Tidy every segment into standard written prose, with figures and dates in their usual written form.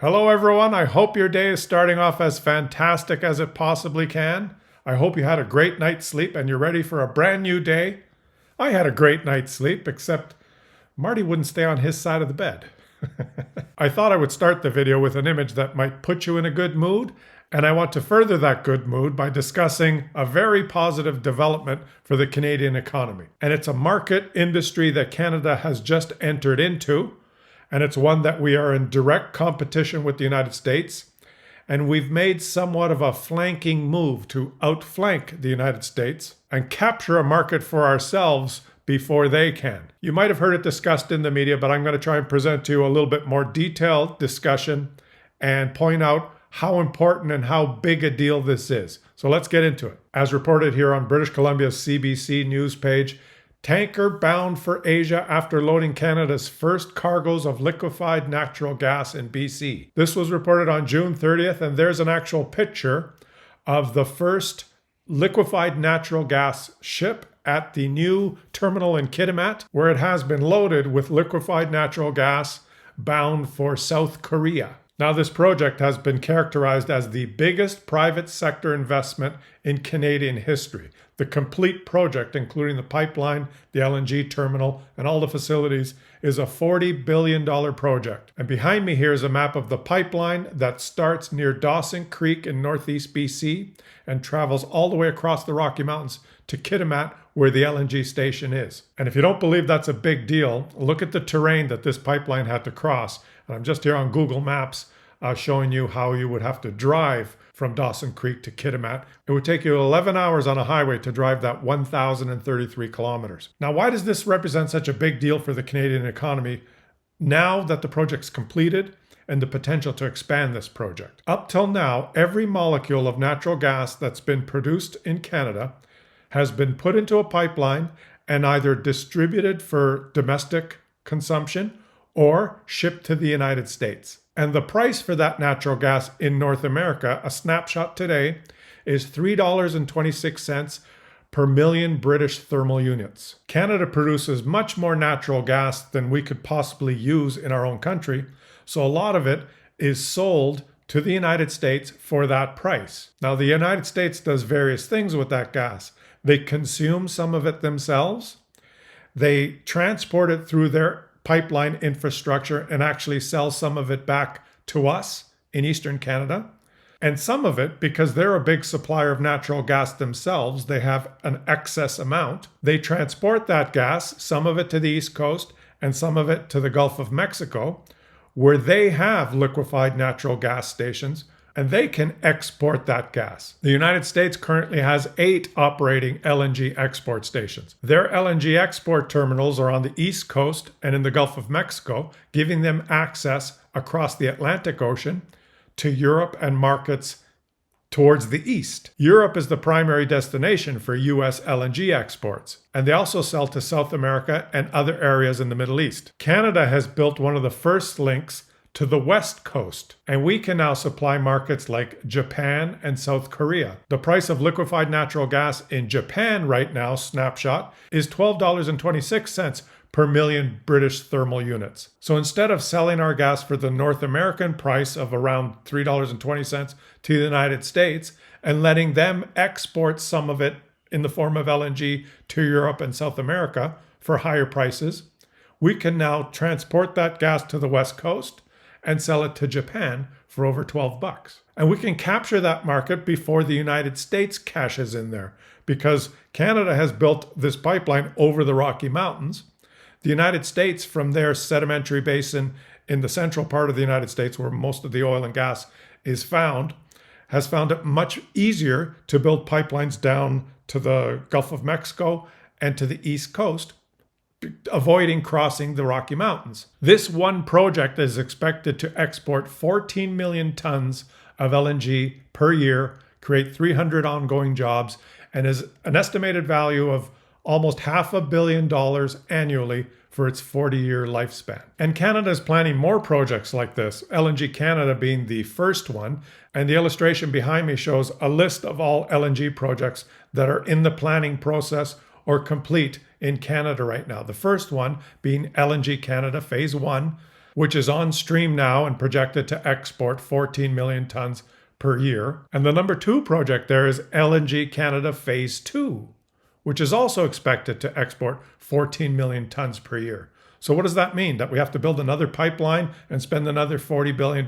Hello, everyone. I hope your day is starting off as fantastic as it possibly can. I hope you had a great night's sleep and you're ready for a brand new day. I had a great night's sleep, except Marty wouldn't stay on his side of the bed. I thought I would start the video with an image that might put you in a good mood, and I want to further that good mood by discussing a very positive development for the Canadian economy. And it's a market industry that Canada has just entered into, and it's one that we are in direct competition with the United States. And we've made somewhat of a flanking move to outflank the United States and capture a market for ourselves before they can. You might have heard it discussed in the media, but I'm going to try and present to you a little bit more detailed discussion and point out how important and how big a deal this is. So let's get into it. As reported here on British Columbia's CBC news page, tanker bound for Asia after loading Canada's first cargoes of liquefied natural gas in BC. This was reported on June 30th, and there's an actual picture of the first liquefied natural gas ship at the new terminal in Kitimat, where it has been loaded with liquefied natural gas bound for South Korea. Now, this project has been characterized as the biggest private sector investment in Canadian history. The complete project, including the pipeline, the LNG terminal, and all the facilities, is a $40 billion project. And behind me here is a map of the pipeline that starts near Dawson Creek in northeast BC and travels all the way across the Rocky Mountains to Kitimat, where the LNG station is. And if you don't believe that's a big deal, look at the terrain that this pipeline had to cross. And I'm just here on Google Maps showing you how you would have to drive from Dawson Creek to Kitimat. It would take you 11 hours on a highway to drive that 1,033 kilometers. Now, why does this represent such a big deal for the Canadian economy now that the project's completed and the potential to expand this project? Up till now, every molecule of natural gas that's been produced in Canada has been put into a pipeline and either distributed for domestic consumption or shipped to the United States. And the price for that natural gas in North America, a snapshot today, is $3.26 per million British thermal units. Canada produces much more natural gas than we could possibly use in our own country, so a lot of it is sold to the United States for that price. Now, the United States does various things with that gas. They consume some of it themselves. They transport it through their pipeline infrastructure and actually sell some of it back to us in Eastern Canada. And some of it, because they're a big supplier of natural gas themselves, they have an excess amount. They transport that gas, some of it to the East Coast and some of it to the Gulf of Mexico, where they have liquefied natural gas stations, and they can export that gas. The United States currently has 8 operating LNG export stations. Their LNG export terminals are on the East Coast and in the Gulf of Mexico, giving them access across the Atlantic Ocean to Europe and markets towards the east. Europe is the primary destination for US LNG exports, and they also sell to South America and other areas in the Middle East. Canada has built one of the first links to the West Coast, and we can now supply markets like Japan and South Korea. The price of liquefied natural gas in Japan right now, snapshot, is $12.26 per million British thermal units. So instead of selling our gas for the North American price of around $3.20 to the United States and letting them export some of it in the form of LNG to Europe and South America for higher prices, we can now transport that gas to the West Coast and sell it to Japan for over $12. And we can capture that market before the United States cashes in there, because Canada has built this pipeline over the Rocky Mountains. The United States, from their sedimentary basin in the central part of the United States, where most of the oil and gas is found, has found it much easier to build pipelines down to the Gulf of Mexico and to the East Coast, avoiding crossing the Rocky Mountains. This one project is expected to export 14 million tons of LNG per year, create 300 ongoing jobs, and is an estimated value of almost $500 million annually for its 40-year lifespan. And Canada is planning more projects like this, LNG Canada being the first one. And the illustration behind me shows a list of all LNG projects that are in the planning process or complete in Canada right now. The first one being LNG Canada Phase 1, which is on stream now and projected to export 14 million tons per year. And the number 2 project there is LNG Canada Phase 2, which is also expected to export 14 million tons per year. So what does that mean? That we have to build another pipeline and spend another $40 billion?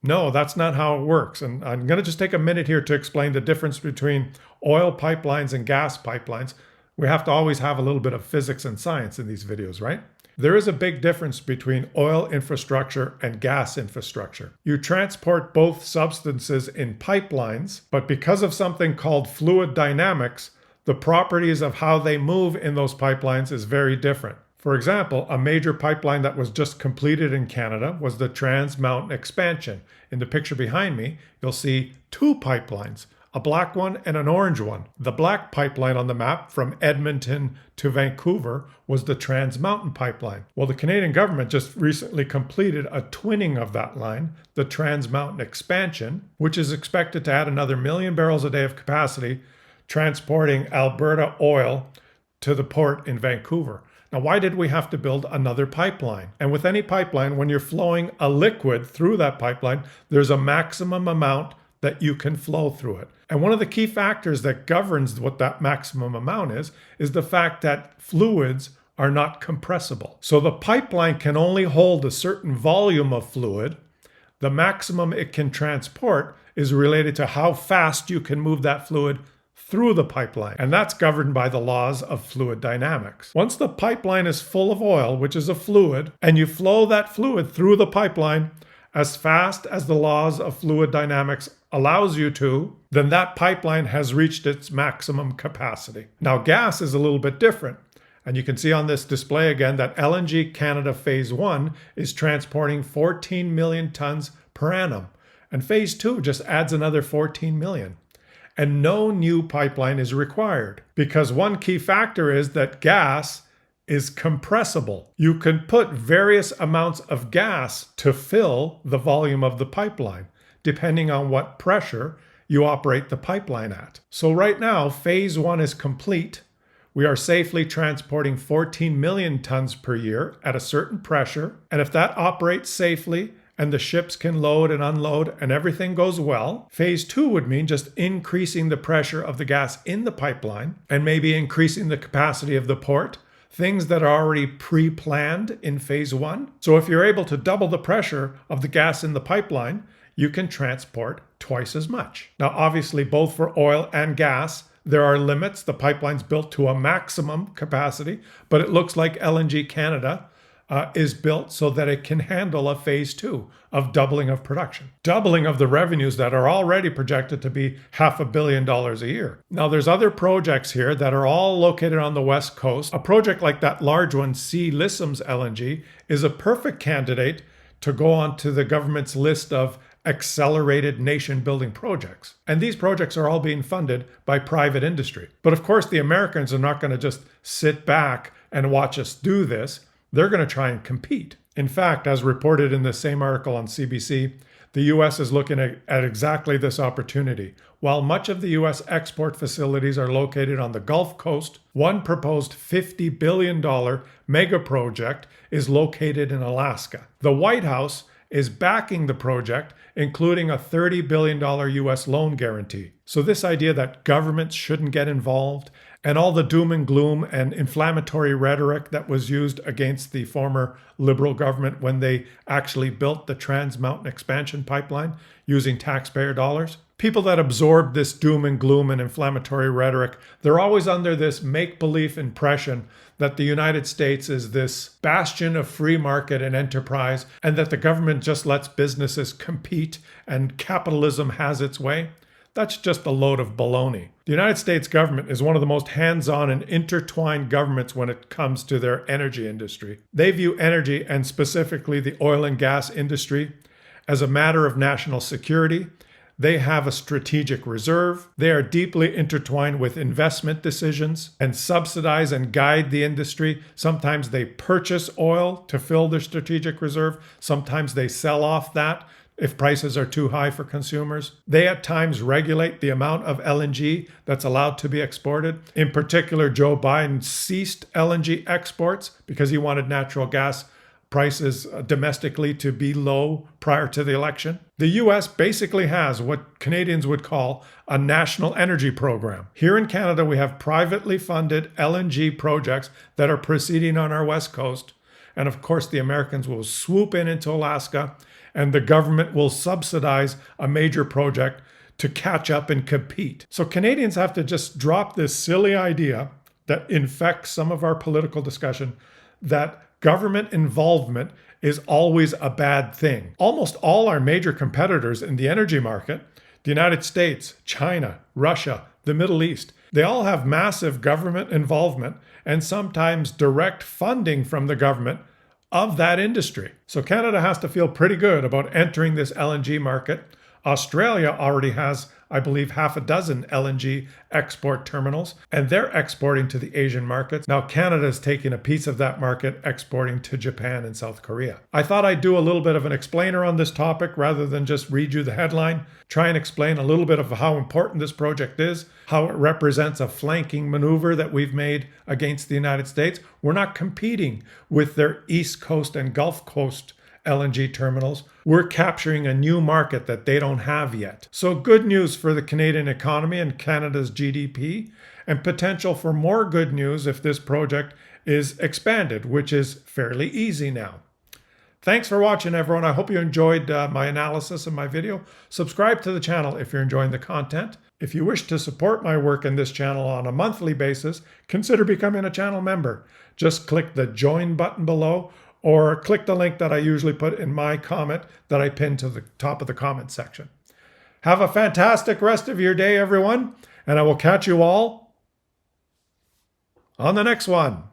No, that's not how it works. And I'm going to just take a minute here to explain the difference between oil pipelines and gas pipelines. We have to always have a little bit of physics and science in these videos, right? There is a big difference between oil infrastructure and gas infrastructure. You transport both substances in pipelines, but because of something called fluid dynamics, the properties of how they move in those pipelines is very different. For example, a major pipeline that was just completed in Canada was the Trans Mountain Expansion. In the picture behind me, you'll see 2 pipelines, a black one and an orange one. The black pipeline on the map from Edmonton to Vancouver was the Trans Mountain Pipeline. Well, the Canadian government just recently completed a twinning of that line, the Trans Mountain Expansion, which is expected to add another 1 million barrels a day of capacity, transporting Alberta oil to the port in Vancouver. Now, why did we have to build another pipeline? And with any pipeline, when you're flowing a liquid through that pipeline, there's a maximum amount that you can flow through it. And one of the key factors that governs what that maximum amount is the fact that fluids are not compressible. So the pipeline can only hold a certain volume of fluid. The maximum it can transport is related to how fast you can move that fluid through the pipeline. And that's governed by the laws of fluid dynamics. Once the pipeline is full of oil, which is a fluid, and you flow that fluid through the pipeline as fast as the laws of fluid dynamics allows you to, then that pipeline has reached its maximum capacity. Now, gas is a little bit different. And you can see on this display again that LNG Canada Phase 1 is transporting 14 million tons per annum. And Phase 2 just adds another 14 million. And no new pipeline is required because one key factor is that gas is compressible. You can put various amounts of gas to fill the volume of the pipeline, depending on what pressure you operate the pipeline at. So right now, Phase 1 is complete. We are safely transporting 14 million tons per year at a certain pressure. And if that operates safely, and the ships can load and unload and everything goes well, Phase 2 would mean just increasing the pressure of the gas in the pipeline and maybe increasing the capacity of the port, things that are already pre-planned in Phase 1. So if you're able to double the pressure of the gas in the pipeline, you can transport twice as much. Now, obviously, both for oil and gas, there are limits. The pipeline's built to a maximum capacity, but it looks like LNG Canada is built so that it can handle a Phase 2 of doubling of production. Doubling of the revenues that are already projected to be $500 million a year. Now there's other projects here that are all located on the West Coast. A project like that large one, Sea Lissom's LNG, is a perfect candidate to go onto the government's list of accelerated nation-building projects. And these projects are all being funded by private industry. But of course, the Americans are not going to just sit back and watch us do this. They're going to try and compete. In fact, as reported in the same article on CBC, the U.S. is looking at exactly this opportunity. While much of the U.S. export facilities are located on the Gulf Coast, one proposed $50 billion mega project is located in Alaska. The White House is backing the project, including a $30 billion U.S. loan guarantee. So this idea that governments shouldn't get involved and all the doom and gloom and inflammatory rhetoric that was used against the former Liberal government when they actually built the Trans Mountain Expansion pipeline using taxpayer dollars. People that absorb this doom and gloom and inflammatory rhetoric, they're always under this make-believe impression that the United States is this bastion of free market and enterprise and that the government just lets businesses compete and capitalism has its way. That's just a load of baloney. The United States government is one of the most hands-on and intertwined governments when it comes to their energy industry. They view energy, and specifically the oil and gas industry, as a matter of national security. They have a strategic reserve. They are deeply intertwined with investment decisions and subsidize and guide the industry. Sometimes they purchase oil to fill their strategic reserve. Sometimes they sell off that if prices are too high for consumers. They at times regulate the amount of LNG that's allowed to be exported. In particular, Joe Biden ceased LNG exports because he wanted natural gas prices domestically to be low prior to the election. The US basically has what Canadians would call a national energy program. Here in Canada, we have privately funded LNG projects that are proceeding on our west coast. And of course, the Americans will swoop in into Alaska, and the government will subsidize a major project to catch up and compete. So Canadians have to just drop this silly idea that infects some of our political discussion that government involvement is always a bad thing. Almost all our major competitors in the energy market, the United States, China, Russia, the Middle East, they all have massive government involvement and sometimes direct funding from the government of that industry. So Canada has to feel pretty good about entering this LNG market. Australia already has, I believe, half a dozen LNG export terminals, and they're exporting to the Asian markets. Now Canada's taking a piece of that market, exporting to Japan and South Korea. I thought I'd do a little bit of an explainer on this topic rather than just read you the headline. Try and explain a little bit of how important this project is, how it represents a flanking maneuver that we've made against the United States. We're not competing with their East Coast and Gulf Coast LNG terminals. We're capturing a new market that they don't have yet. So good news for the Canadian economy and Canada's GDP, and potential for more good news if this project is expanded, which is fairly easy now. Thanks for watching, everyone. I hope you enjoyed my analysis of my video. Subscribe to the channel if you're enjoying the content. If you wish to support my work in this channel on a monthly basis, consider becoming a channel member. Just click the join button below, or click the link that I usually put in my comment that I pin to the top of the comment section. Have a fantastic rest of your day, everyone, and I will catch you all on the next one.